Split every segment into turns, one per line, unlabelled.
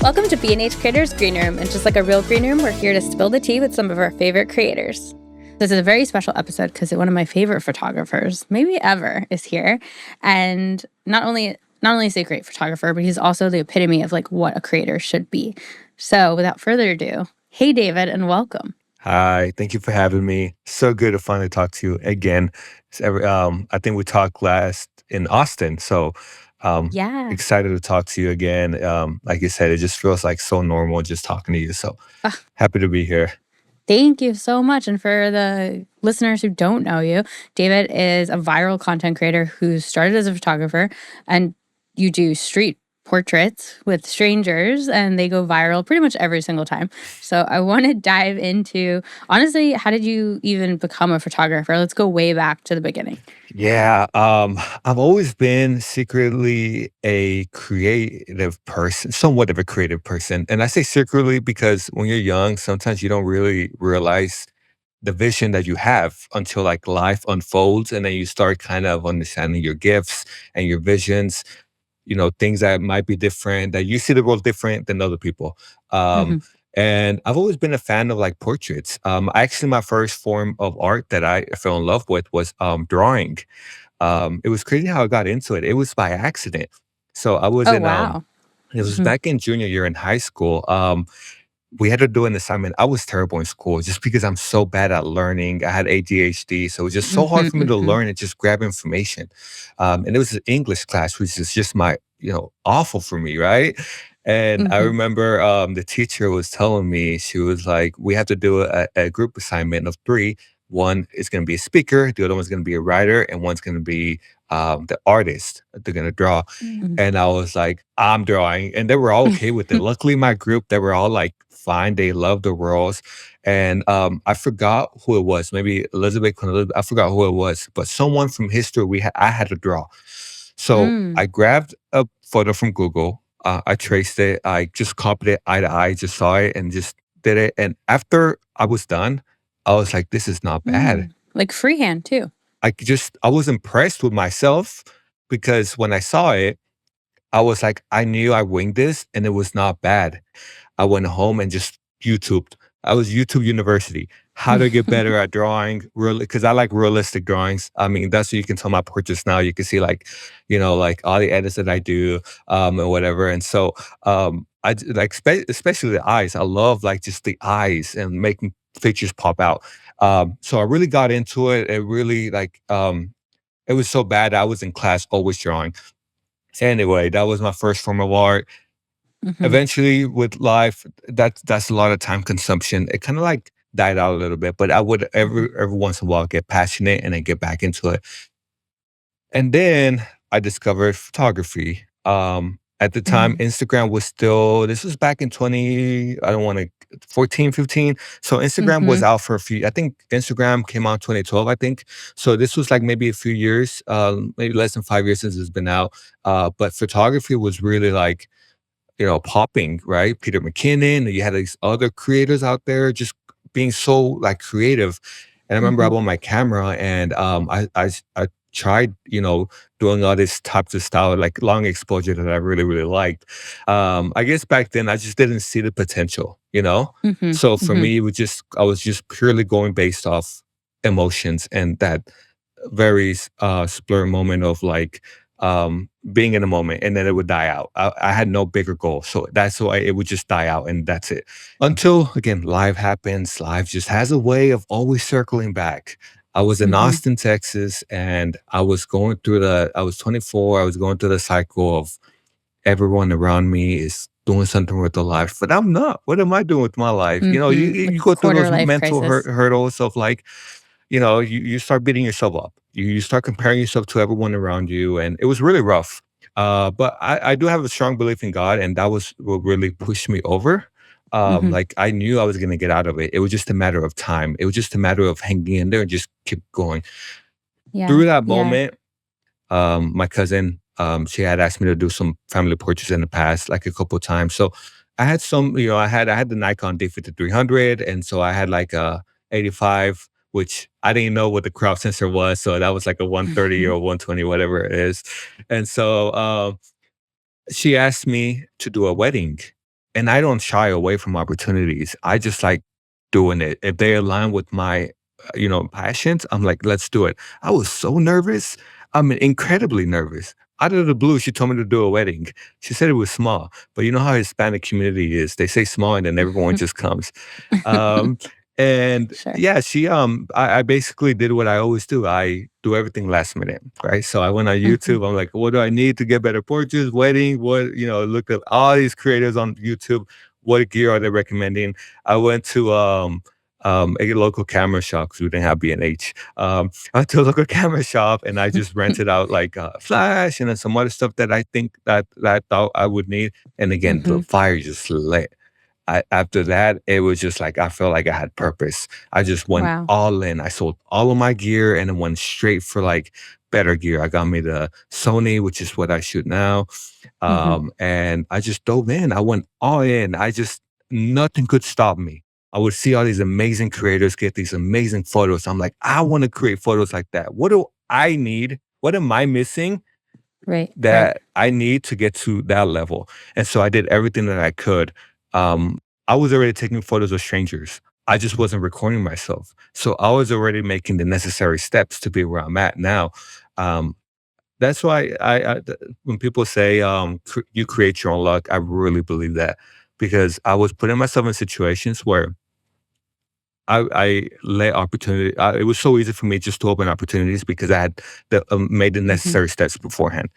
Welcome to BHCreators Greenroom, and just like a real green room, we're here to spill the tea with some of our favorite creators. This is a very special episode because one of my favorite photographers, maybe ever, is here. And not only is he a great photographer, but he's also the epitome of like what a creator should be. So without further ado, hey David, and welcome.
Hi, thank you for having me. So good to finally talk to you again. I think we talked last in Austin, so um,
Yeah.
excited to talk to you again. Like you said, it just feels like so normal just talking to you. So
Ah,
happy to be here.
thank you so much. And for the listeners who don't know you, David is a viral content creator who started as a photographer, and you do street portraits with strangers and they go viral pretty much every single time. So I want to dive into, honestly, how did you even become a photographer? Let's go way back to the beginning.
Yeah, I've always been secretly a creative person, somewhat of a creative person. And I say secretly because when you're young, sometimes you don't really realize the vision that you have until like life unfolds and then you start kind of understanding your gifts and your visions, things that might be different, that you see the world different than other people. Um,
Hmm.
and I've always been a fan of like portraits. Actually, my first form of art that I fell in love with was drawing. It was crazy how I got into it. It was by accident. So I was
Oh,
in
wow.
it was
Hmm.
back in junior year in high school. We had to do an assignment. I was terrible in school just because I'm so bad at learning. I had ADHD, so it was just so hard
Hmm.
for me to
Hmm.
learn and just grab information. And it was an English class, which is just awful for me, right? And I
Hmm.
remember the teacher was telling me, she was like, we have to do a group assignment of three. One is going to be a speaker, the other one's going to be a writer, and one's going to be the artist. They're going to draw.
Hmm.
And I was like, "I'm drawing," and they were all okay with it. Luckily, my group, they were all, like, fine, they loved the roles, and, I forgot who it was, maybe Elizabeth Queen Elizabeth, I forgot who it was, but someone from history I had to draw. So,
Mm.
I grabbed a photo from Google, I traced it, I just copied it eye to eye, just saw it and just did it, and after I was done, I was like, "This is not bad."
Like freehand too.
I was impressed with myself because when I saw it, I was like, I knew I winged this and it was not bad. I went home and just YouTubed. I was YouTube University. How to get better at drawing, really, because I like realistic drawings. I mean, that's what you can tell my portraits now. You can see like, like all the edits that I do, and whatever. And so, like especially the eyes. I love like just the eyes and making pictures pop out. So I really got into it. It really it was so bad. I was in class always drawing. Anyway, that was my first form of art.
Hmm.
Eventually, with life, that's a lot of time consumption. It kinda, like, died out a little bit, but I would
Hmm.
every once in a while get passionate and then get back into it. And then I discovered photography. At the time,
Hmm.
Instagram was still this was back in 20 I don't wanna 14, 15. So Instagram was
Hmm.
out for a few I think Instagram came out 2012, I think. So this was, like, maybe a few years, maybe less than 5 years since it's been out. But photography was really, like, popping, right? Peter McKinnon, you had these other creators out there just being so like creative. And I remember I
Hmm.
bought my camera and I tried, doing all this types of style, like long exposure that I really, really liked. I guess back then I just didn't see the potential.
Hmm.
So for
Hmm.
me, I was just purely going based off emotions and that very spur moment of like being in a moment and then it would die out. I had no bigger goal. So that's why it would just die out and that's it. Until again, life happens. Life just has a way of always circling back. I was in
Hmm.
Austin, Texas, and I was 24. I was going through the cycle of everyone around me is doing something with their life, but I'm not. What am I doing with my life?
Like
You go through
quarter
those
life
mental
crisis.
hurdles of like, you start beating yourself up. You start comparing yourself to everyone around you, and it was really rough. But I do have a strong belief in God, and that was what really pushed me over.
Hmm.
Like I knew I was going to get out of it. It was just a matter of time. It was just a matter of hanging in there and just keep going.
Yeah.
Through that
Yeah.
moment, my cousin, she had asked me to do some family portraits in the past, like a couple times. So I had I had the Nikon D5300, and so I had like a 85, which I didn't know what the crop sensor was, so that was like a 130 or 120, whatever it is. And so she asked me to do a wedding, and I don't shy away from opportunities. I just like doing it. If they align with my, passions, I'm like, let's do it. I was so nervous. I'm incredibly nervous. Out of the blue, she told me to do a wedding. She said it was small, but you know how Hispanic community is. They say small and then everyone just comes. Um, and
Sure.
yeah, I basically did what I always do. I do everything last minute, right? So I went on
Mhm.
YouTube. I'm like, what do I need to get better portraits, wedding? What, look at all these creators on YouTube. What gear are they recommending? I went to a local camera shop because we didn't have B&H. I went to a local camera shop and I just rented out like flash and then some other stuff that I think that I thought I would need. And again, the
Mhm.
fire just lit. After that, it was just like I felt like I had purpose. I just went
Wow.
all in. I sold all of my gear and then went straight for like better gear. I got me the Sony, which is what I shoot now.
Mhm.
And I just dove in. I went all in. Nothing could stop me. I would see all these amazing creators get these amazing photos. I'm like, I want to create photos like that. What do I need? What am I missing
Right. Right.
that I need to get to that level? And so I did everything that I could. I was already taking photos of strangers. I just wasn't recording myself. So I was already making the necessary steps to be where I'm at now. Um, that's why when people say you create your own luck, I really believe that because I was putting myself in situations where I let opportunity. It was so easy for me just to open opportunities because I had made the
Mhm.
necessary steps beforehand.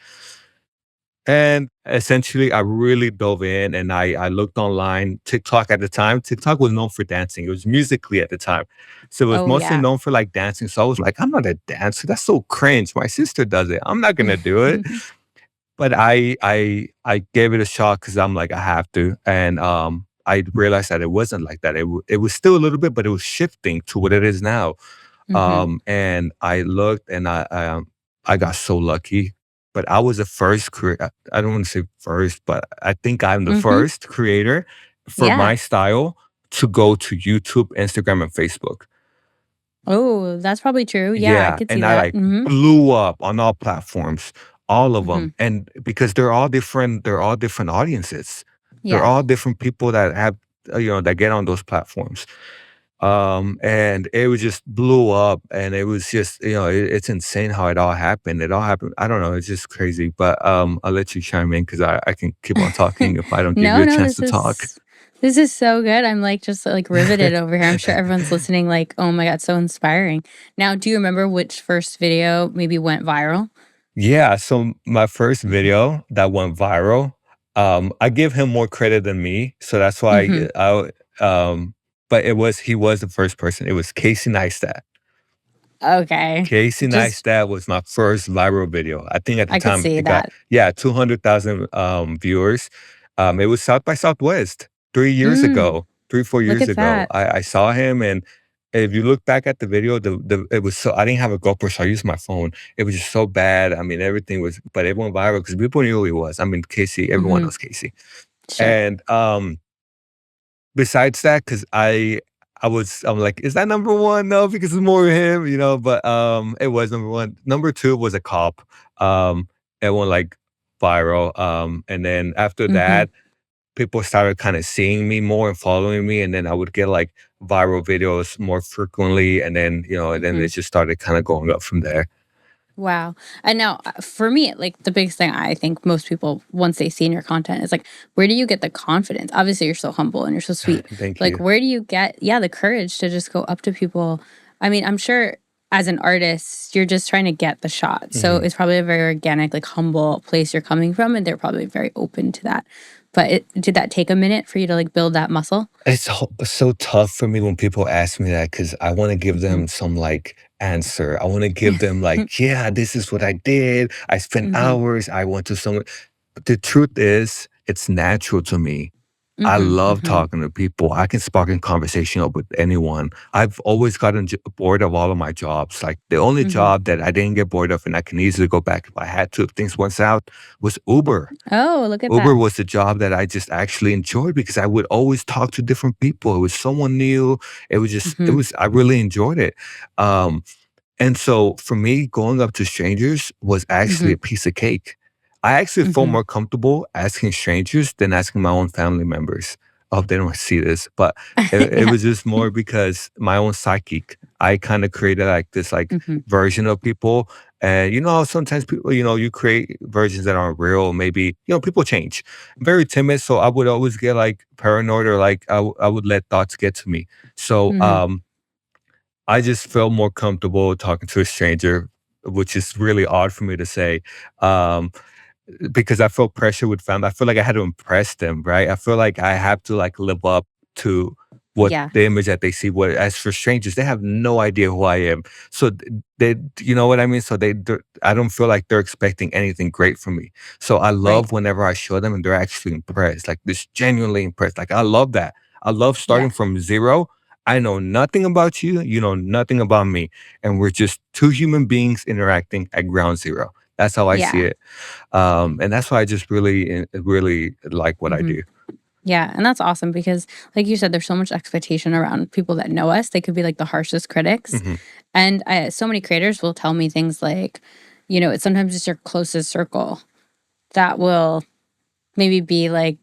And essentially, I really dove in and I looked online. TikTok at the time, TikTok was known for dancing. It was musically at the time. So it was
Oh,
mostly
yeah.
known for like dancing. So I was like, I'm not a dancer. That's so cringe. My sister does it. I'm not gonna do it. But I gave it a shot because I'm like, I have to. And I realized that it wasn't like that. It was still a little bit, but it was shifting to what it is now.
Mhm.
And I looked and I got so lucky. But I was the first I don't want to say first, but I think I'm the
Mhm.
first creator for
Yeah.
my style to go to YouTube, Instagram, and Facebook.
Oh, that's probably true. Yeah, I
Yeah,
could see
and I,
that.
like,
Mhm.
blew up on all platforms, all of
Mhm.
them, and because they're all different audiences. They're
Yeah.
all different people that have, that get on those platforms. And it was just blew up, and it was just, it's insane how it all happened. It all happened I don't know, it's just crazy, but, I'll let you chime in because I can keep on talking if I don't give you
No,
a
no,
chance to talk.
this is so good. I'm like just like riveted over here. I'm sure everyone's listening like, "Oh my god, so inspiring." Now, do you remember which first video maybe went viral?
Yeah, so my first
Mhm.
video that went viral, I give him more credit than me, so that's why
Mhm.
but he was the first person. It was Casey Neistat.
Okay.
Casey
Just
Neistat was my first viral video. I think at the
I could
time
see
it got,
that.
yeah, 200,000 viewers. It was South by Southwest 3 years
Mm,
ago, 3, 4
look
years
at
ago.
that.
I saw him, and if you look back at the video, the it was so I didn't have a GoPro, so I used my phone. It was just so bad. I mean, everything was, but it went viral because people knew who he was. I mean, Casey, everyone
Mhm.
knows Casey.
Sure.
And besides that, because I'm like, is that number one? No, because it's more him, but it was number one. Number two was a cop. It went like viral. And then after
Mhm.
that, people started kind of seeing me more and following me, and then I would get like viral videos more frequently, and then and then it
Mhm.
just started kind of going up from there.
Wow. And now, for me, like the biggest thing I think most people, once they see in your content, is like, where do you get the confidence? Obviously, you're so humble and you're so sweet.
Thank
Like,
you.
where do you get, yeah, the courage to just go up to people? I mean, I'm sure as an artist, you're just trying to get the shot. So
Mhm.
it's probably a very organic, like humble place you're coming from. And they're probably very open to that. But did that take a minute for you to like build that muscle?
It's so tough for me when people ask me that because I want to give
Hmm.
them some like answer. I want to give them like, yeah, this is what I did. I spent
Hmm.
hours. I went to some. But the truth is, it's natural to me. I
Hmm.
love
Hmm.
talking to people. I can spark a conversation up with anyone. I've always gotten bored of all of my jobs. Like the only
Hmm.
job that I didn't get bored of and I can easily go back if I had to, if things went south, was Uber.
Oh, look at
Uber
that.
was the job that I just actually enjoyed because I would always talk to different people. It was someone new.
Hmm.
I really enjoyed it. Um, and so for me, going up to strangers was actually
Hmm.
a piece of cake. I actually feel
Mhm.
more comfortable asking strangers than asking my own family members. I hope they don't see this, but it was just more because my own psychic. I kind of created like this like
Mhm.
version of people. And you know, how sometimes people, you know, you create versions that aren't real. Maybe, you know, people change. I'm very timid, so I would always get like paranoid or like I would let thoughts get to me. So
Mhm.
I just felt more comfortable talking to a stranger, which is really odd for me to say. Um, because I felt pressure with family. I feel like I had to impress them, right? I feel like I have to like live up to what
Yeah.
the image that they see. What as for strangers, they have no idea who I am. So they, you know what I mean? So I don't feel like they're expecting anything great from me. So I
Right.
love whenever I show them and they're actually impressed, like this genuinely impressed. Like I love that. I love
Yeah.
starting from zero. I know nothing about you. You know nothing about me, and we're just two human beings interacting at ground zero. That's how I see
Yeah.
it. And that's why I just really like what I
Mhm.
do.
Yeah, and that's awesome because, like you said, there's so much expectation around people that know us. They could be like the harshest critics,
Mhm,
and so many creators will tell me things like, it's sometimes it's your closest circle that will maybe be like,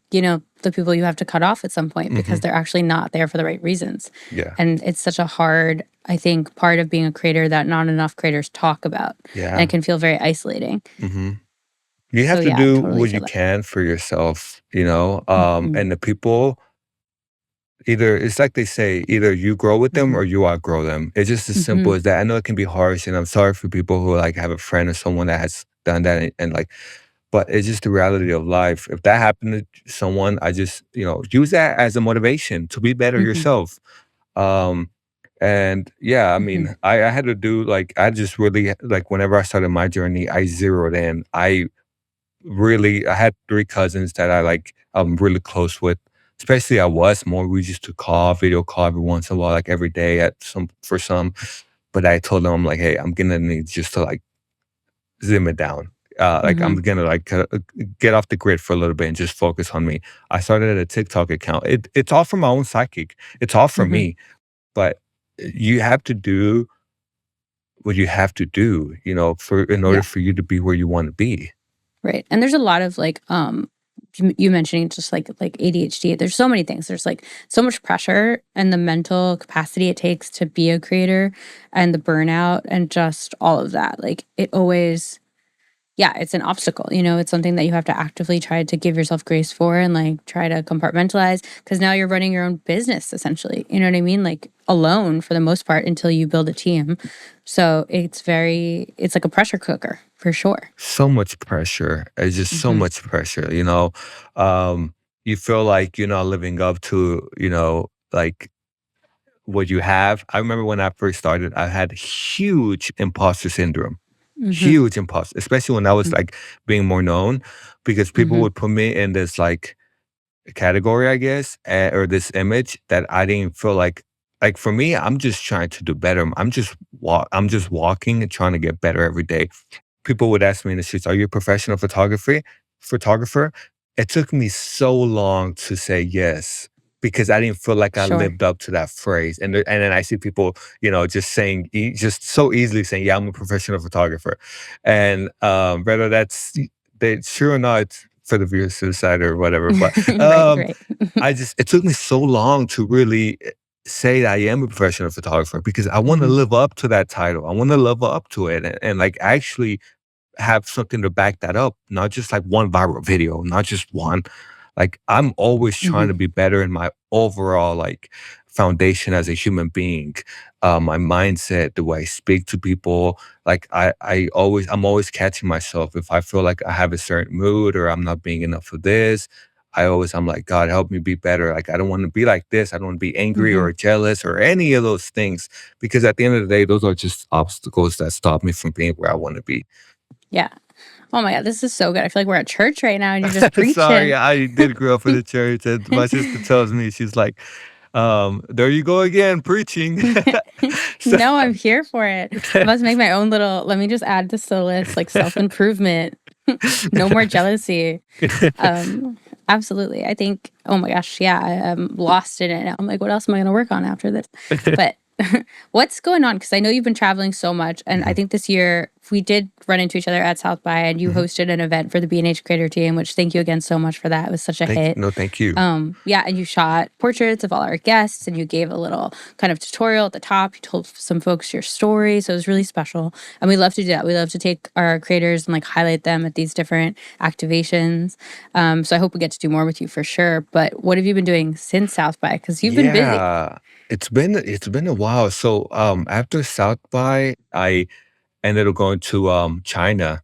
the people you have to cut off at some point because
mhm.
they're actually not there for the right reasons.
Yeah,
And it's such a hard, I think, part of being a creator that not enough creators talk about, and it
yeah,
can feel very isolating.
mhm. You
So
have to
yeah, I
do
totally
what
feel
you
that.
can for yourself,
Mhm.
and the people either it's like they say, either you grow with them
Mhm.
or you outgrow them. It's just as simple
Mhm.
as that. I know it can be harsh, and I'm sorry for people who, like, have a friend or someone that has done that and but it's just the reality of life. If that happened to someone, I just, use that as a motivation to be better
Mhm.
yourself. Um, and yeah, I
Mhm.
mean, I had to do like I just really like whenever I started my journey, I zeroed in. I had 3 cousins that I'm really close with. Especially I was more we used to call, video call every once in a while, like every day at some for some. But I told them, I'm like, hey, I'm gonna need just to like zim it down. Like I'm
Mhm.
gonna get off the grid for a little bit and just focus on me. I started a TikTok account. It's all for my own psychic. It's all for
Mhm.
me. But you have to do what you have to do, for in order
Yeah.
for you to be where you want to be.
Right. And there's a lot of like you mentioning just like ADHD. There's so many things. There's like so much pressure and the mental capacity it takes to be a creator and the burnout and just all of that. Like it always yeah, it's an obstacle, it's something that you have to actively try to give yourself grace for and like try to compartmentalize because now you're running your own business essentially. You know what I mean? Like alone for the most part until you build a team. So it's like a pressure cooker for sure.
So much pressure. It's just so
Hmm.
much pressure. Um, you feel like you're not living up to, like what you have. I remember when I first started, I had huge imposter syndrome.
Hmm.
Huge imposter, especially when I was like being more known, because people
Hmm.
would put me in this like category, I guess, or this image that I didn't feel like for me, I'm just trying to do better. I'm just walking and trying to get better every day. People would ask me in the streets, "Are you a professional photographer?" It took me so long to say yes because I didn't feel like I
Sure.
lived up to that phrase. And then I see people, just saying, just so easily saying, "Yeah, I'm a professional photographer," and whether that's they sure or not it's for the views to the side or whatever. But
Right, right.
it took me so long to really say that I am a professional photographer because I want to
Hmm.
live up to that title. I want to live up to it and like actually have something to back that up, not just like one viral video, not just one. Like I'm always trying
Hmm.
to be better in my overall like foundation as a human being, my mindset, the way I speak to people. Like I'm always catching myself if I feel like I have a certain mood or I'm not being enough for this. I'm like, God, help me be better. Like, I don't want to be like this. I don't want to be angry
Hmm.
or jealous or any of those things because at the end of the day, those are just obstacles that stop me from being where I want to be.
Yeah. Oh my God, this is so good. I feel like we're at church right now and you're just
Sorry,
preaching.
I did grow up in the church, and my sister tells me, she's like, "There you go again, preaching." So
No, I'm here for it. I'm about to make my own little, let me just add this to the list, like self-improvement. No more jealousy. Um, Absolutely. I think, oh my gosh, yeah, I am lost in it now. I'm like, what else am I going to work on after this? But what's going on? Because I know you've been traveling so much, and I
Mhm,
think this year we did run into each other at South by, and you hosted an event for the B&H Creator team, which thank you again so much for that. It was such a hit.
No, thank you.
Yeah, and you shot portraits of all our guests, and you gave a little kind of tutorial at the top. You told some folks your story, so it was really special. And we love to do that. We love to take our creators and like highlight them at these different activations. So I hope we get to do more with you for sure. But what have you been doing since South by? Because you've been busy.
Yeah, it's been a while. So after South by, I ended up going to China.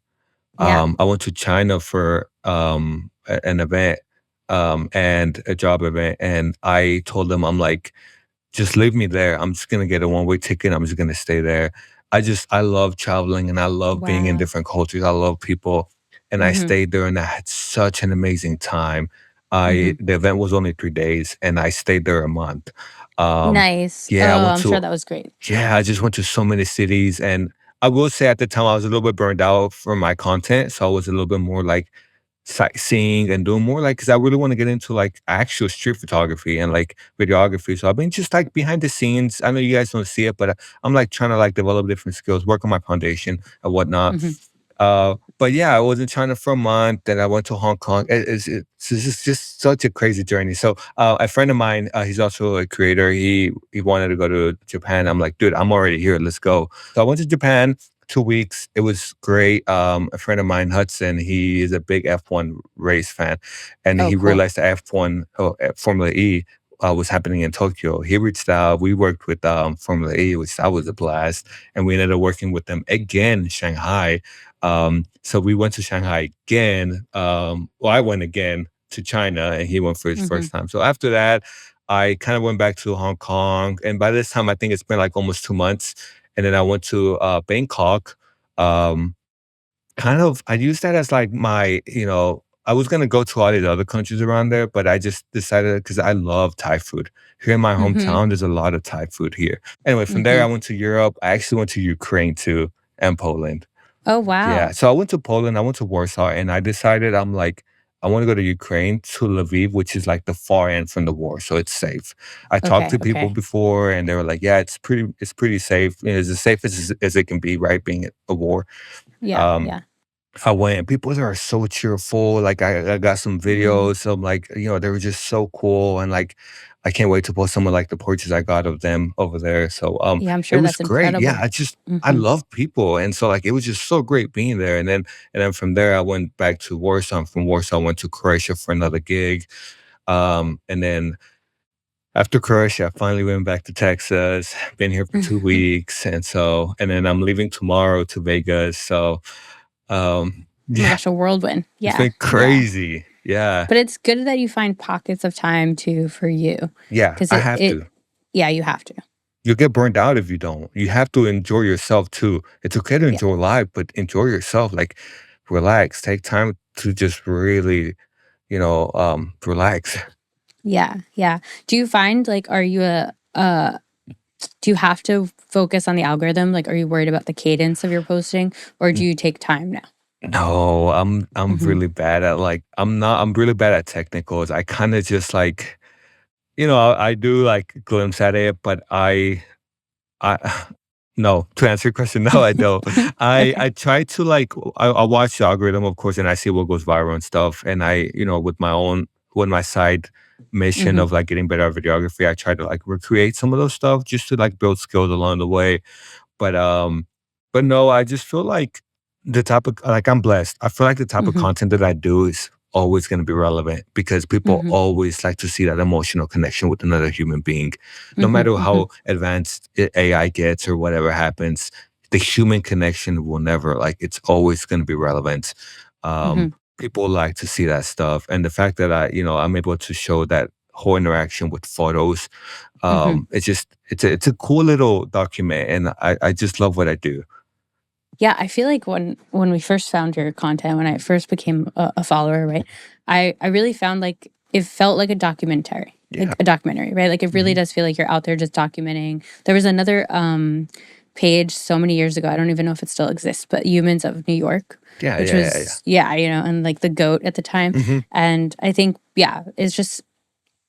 Yeah.
I went to China for an event and a job event, and I told them, I'm like, just leave me there. I'm just gonna get a one-way ticket. I'm just gonna stay there. I love traveling and I love being in
Wow.
different cultures. I love people. And I
Mm-hmm.
stayed there and I had such an amazing time.
Mm-hmm.
The event was only 3 days and I stayed there a month.
Nice.
Yeah, I
Oh,
went
I'm
to
sure that was great.
yeah, I just went to so many cities, and I will say at the time I was a little bit burned out from my content, so I was a little bit more like sightseeing and doing more like because I really want to get into like actual street photography and like videography. So I've been just like behind the scenes. I know you guys don't see it, but I'm like trying to like develop different skills, work on my foundation and whatnot.
Mm-hmm.
But yeah, I was in China for a month. Then I went to Hong Kong. It's just such a crazy journey. So a friend of mine, he's also a creator. He wanted to go to Japan. I'm like, dude, I'm already here. Let's go. So I went to Japan 2 weeks. It was great. A friend of mine, Hudson, he is a big F1 race fan, and
Oh,
he
cool.
realized the F1 Formula E was happening in Tokyo. He reached out. We worked with Formula E, which that was a blast, and we ended up working with them again in Shanghai. So we went to Shanghai again. Well, I went again to China and he went for his
Mm-hmm.
first time. So after that, I kind of went back to Hong Kong. And by this time, I think it's been like almost 2 months. And then I went to Bangkok. Um, I used that as like I was going to go to all these other countries around there, but I just decided because I love Thai food. Here in my
Mm-hmm.
hometown, there's a lot of Thai food here. Anyway, from there,
Mm-hmm.
I went to Europe. I actually went to Ukraine too and Poland.
Oh,
Yeah,
wow.
so I went to Poland, I went to Warsaw, and I decided I'm like, I wanna go to Ukraine, to Lviv, which is like the far end from the war, so it's safe. I talked
Okay.
to people
Okay.
before, and they were like, "Yeah, it's pretty safe. You know, it's as safe as it can be, right, being at a war."
Yeah.
Um,
Yeah.
I went, and people there are so cheerful. Like I got some
Mm.
videos of like, they were just so cool, and like I can't wait to post some of like the portraits I got of them over there. So
Yeah, I'm
it
sure
was
that's
great. Yeah,
incredible.
I
Mm-hmm.
love people, and so like it was just so great being there. And then from there I went back to Warsaw. And from Warsaw I went to Croatia for another gig. And then after Croatia, I finally went back to Texas. Been here for 2 weeks, and then I'm leaving tomorrow to Vegas. So
Oh my
yeah,
gosh, a whirlwind.
it's
Yeah.
been
Yeah.
crazy. Yeah.
But it's good that you find pockets of time too for you.
Yeah,
Because
I have to.
yeah, you have to.
You'll get burned out if you don't. You have to enjoy yourself too. It's okay to
Yeah.
enjoy life, but enjoy yourself. Like, relax. Take time to just really, relax.
Yeah. Yeah. Do you find like, are you do you have to focus on the algorithm? Like, are you worried about the cadence of your posting or do you take time now?
No, I'm
Mm-hmm.
really bad at like I'm really bad at technicals. I kind of just like, I do like glimpse at it, but I no, to answer your question, no, I don't. I
Okay.
try to like I watch the algorithm, of course, and I see what goes viral and stuff. And with my side mission
Mm-hmm.
of like getting better at videography, I try to like recreate some of those stuff just to like build skills along the way. But but no, I just feel like the type of like I'm blessed. I feel like the type of
Mm-hmm.
content that I do is always going to be relevant because people
Mm-hmm.
always like to see that emotional connection with another human being. No
Mm-hmm.
matter
Mm-hmm.
how advanced AI gets or whatever happens, the human connection will never like it's always going to be relevant.
Mm-hmm.
People like to see that stuff, and the fact that I'm able to show that whole interaction with photos,
Mm-hmm.
it's a cool little document, and I just love what I do.
Yeah, I feel like when we first found your content, when I first became a follower, right? I really found like it felt
Yeah.
like a documentary, right? Like it really
Mhm.
does feel like you're out there just documenting. There was another page so many years ago. I don't even know if it still exists, but Humans of New York,
Yeah,
which
yeah, yeah, yeah.
was and like the goat at the time.
Mhm.
And I think it's just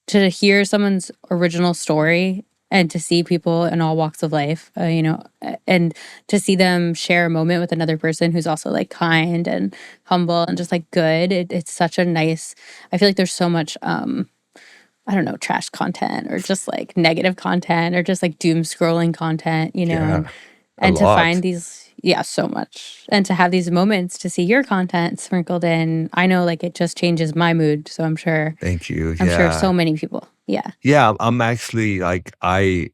to hear someone's original story and to see people in all walks of life, and to see them share a moment with another person who's also like kind and humble and just like good. It's such a nice, I feel like there's so much, I don't know, trash content or just like negative content or just like doom scrolling content,
Yeah, a
and to find
lot.
these, yeah, so much. And to have these moments to see your content sprinkled in, I know like it just changes my mood. So
Thank you.
I'm sure so
Yeah.
many people. Yeah.
Yeah, I'm actually like I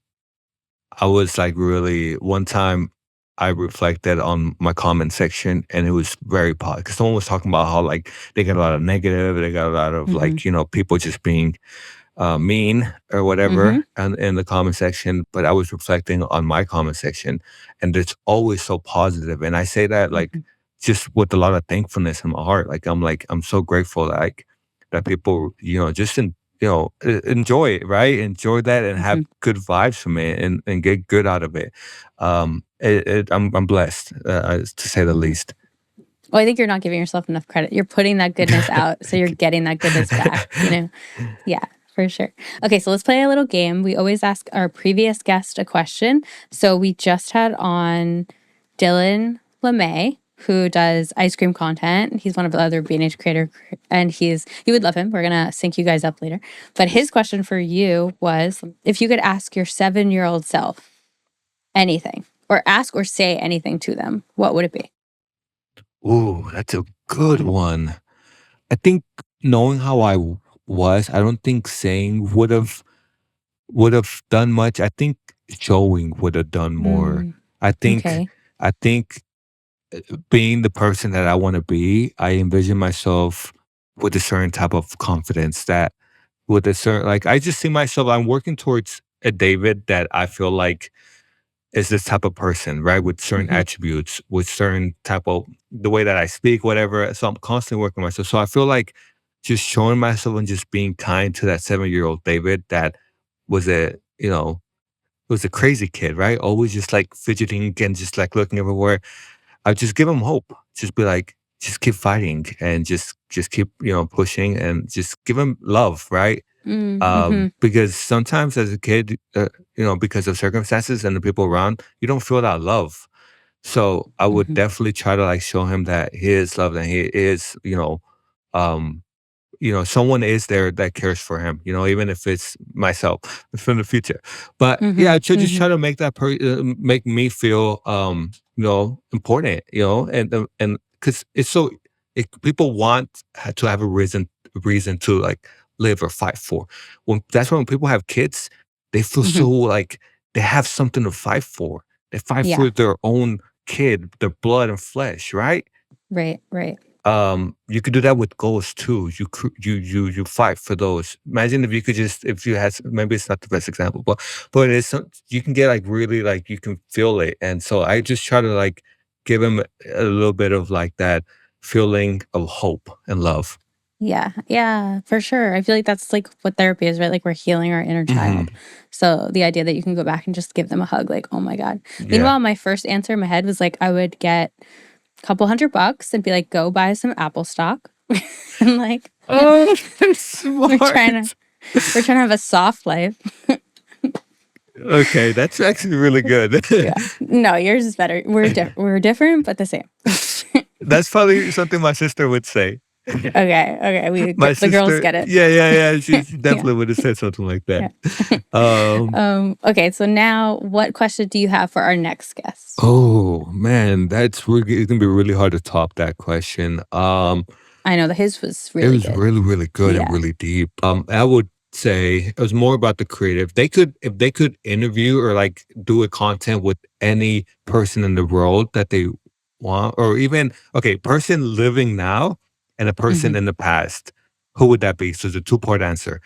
was like really one time I reflected on my comment section and it was very positive because someone was talking about how like they got a lot of negative, they got a lot of
Mm-hmm.
like, people just being mean or
Mm-hmm.
whatever in the comment section. But I was reflecting on my comment section and it's always so positive. And I say that like
Mm-hmm.
just with a lot of thankfulness in my heart. Like I'm so grateful that people, just enjoy it, right? Enjoy that and have
Mm-hmm.
good vibes from it and get good out of it. I'm blessed, to say the
Mm-hmm.
least.
Well, I think you're not giving yourself enough credit. You're putting that goodness out, so you're
Thank
getting that goodness back. Yeah, for sure. Okay, so let's play a little game. We always ask our previous guest a question. So we just had on Dylan LeMay, who does ice cream content. He's one of the other B&H creator, and you would love him. We're gonna sync you guys up later. But his question for you was, if you could ask your 7-year-old self anything, or ask or say anything to them, what would it be?
Ooh, that's a good one. I think knowing how was, I don't think saying would have done much. I think showing would have done more.
Mm,
I think
okay.
I think being the person that I want to be, I envision myself with a certain type of confidence that with a certain like I just see myself I'm working towards a David that I feel like is this type of person, right? With certain
Mm-hmm.
attributes, with certain type of the way that I speak, whatever. So I'm constantly working on myself. So I feel like just showing myself and just being kind to that 7-year-old David that was was a crazy kid, right? Always just like fidgeting and just like looking everywhere. I just give him hope. Just be like, just keep fighting and just keep, pushing and just give him love, right?
Mm-hmm.
Because sometimes as a kid, because of circumstances and the people around, you don't feel that love. So I would
Mm-hmm.
definitely try to like show him that he is loved and he is, um, someone is there that cares for him, even if it's myself from the future. But yeah, I
Mm-hmm.
should just
Mm-hmm.
try to make make me feel, important, and because it's so, people want to have a reason to like live or fight for. That's when people have kids, they feel
Mm-hmm.
so like they have something to fight for. They fight
Yeah.
for their own kid, their blood and flesh, right?
Right. Right.
You could do that with goals too. You fight for those. Imagine if you could just if you had maybe it's not the best example, but it's you can get like really like you can feel it, and so I just try to like give him a little bit of like that feeling of hope and love.
Yeah. Yeah. For sure. I feel like that's like what therapy is, right? Like we're healing our inner
Hmm.
child. So the idea that you can go back and just give them a hug, like, oh my God.
Yeah.
Meanwhile, my first answer in my head was like, I would get a couple $100 and be like, go buy some Apple stock. And like,
Oh, that's
we're trying to
smart.
we're trying to have a soft life.
Okay, that's actually really good.
Yeah. No, yours is better. We're different, but the same.
That's probably something my sister would say.
Okay. Okay.
My
The girls
sister,
get it.
yeah, yeah, yeah. She
Yeah.
definitely would have said something like that.
Yeah.
Um,
Okay. So now, what question do you have for our next guest?
oh man, that's really it's gonna be really hard to top that question.
I know that his was
It
really
was
good.
really, really good and
Yeah.
really deep. I would say it was more about the creative. They could if they could interview or like do a content with any person in the world that they want, or even okay, person living now and a person
Hmm.
in the past, who would that be? So it's a two-part answer.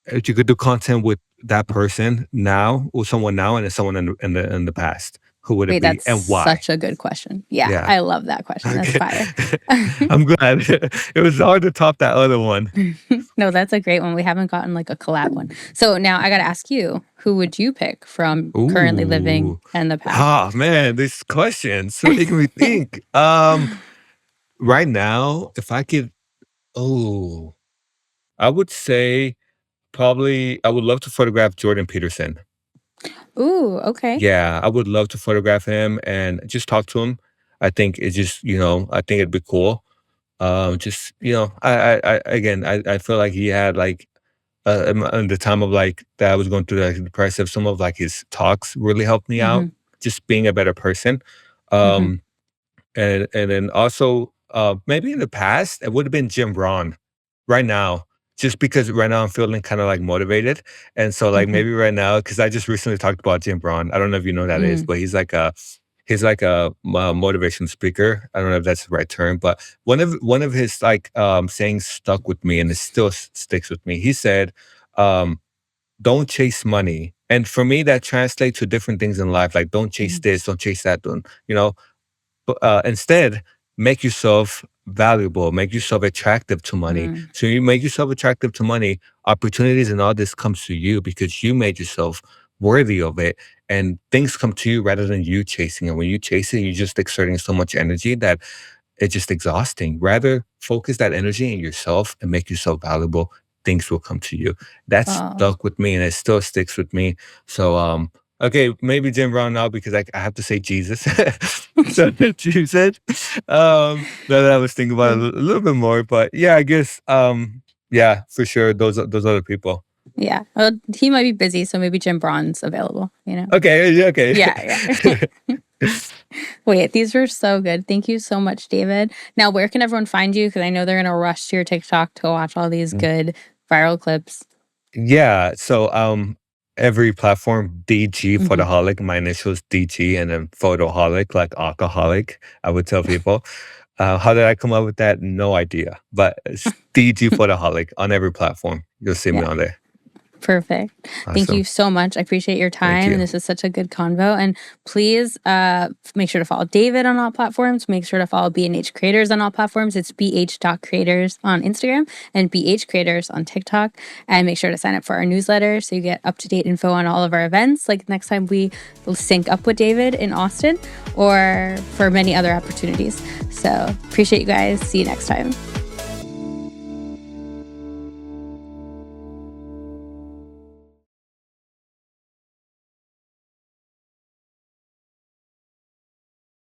If you could do content with that person now, or someone now, and then someone in the past, who would it
Wait,
be
that's
and why?
such a good question. Yeah,
Yeah.
I love that question. That's
Okay.
fire.
I'm glad. It was hard to top that other one.
No, that's a great one. We haven't gotten like a collab one. So now I got to ask you, who would you pick from currently living
Ooh.
and the past?
Ah, man, these questions so making me think. Right now, if I could, oh, I would say probably I would love to photograph Jordan Peterson.
Ooh, okay.
Yeah, I would love to photograph him and just talk to him. I think it's just, I think it'd be cool. Just, I feel like he had like, in the time of like that I was going through like depressive, some of like his talks really helped me out,
Mhm,
just being a better person.
mhm,
Um, and then also, maybe in the past, it would have been Jim Brown right now, just because right now I'm feeling kind of like motivated. And so like
mhm,
maybe right now, because I just recently talked about Jim Brown. I don't know if you know who that is,
mm,
but he's like a motivation speaker. I don't know if that's the right term, but one of his like sayings stuck with me and it still sticks with me. He said, um, don't chase money. And for me, that translates to different things in life. Like don't chase
mhm,
this, don't chase that, don't, but, instead, make yourself valuable, make yourself attractive to money.
mm.
So you make yourself attractive to money, opportunities and all this comes to you because you made yourself worthy of it. And things come to you rather than you chasing it. When you chase it, you're just exerting so much energy that it's just exhausting. Rather, focus that energy in yourself and make yourself valuable. Things will come to you. That
Oh,
stuck with me and it still sticks with me. So, okay, maybe Jim Brown now because I have to say Jesus. So that you said, now that I was thinking about it a little bit more, but yeah, I guess, yeah, for sure, those other people.
yeah. Well, he might be busy, so maybe Jim Braun's available, you know?
Okay, yeah, okay.
Yeah, yeah. Wait, these were so good. Thank you so much, David. Now, where can everyone find you? Because I know they're gonna rush to your TikTok to watch all these good viral clips.
Yeah. So, every platform, DG
Mhm.
Photaholic, my initials DG, and then Photoholic, like alcoholic. I would tell people. How did I come up with that? No idea. But it's DG Photaholic on every platform. You'll see me
Yeah.
on there.
Perfect. Thank you
Awesome.
so much. I appreciate your
Thank
time. And
you.
this is such a good convo. And please make sure to follow David on all platforms. Make sure to follow B&H Creators on all platforms. It's bh.creators on Instagram and BH Creators on TikTok. And make sure to sign up for our newsletter so you get up-to-date info on all of our events. Like next time we will sync up with David in Austin or for many other opportunities. So appreciate you guys. See you next time.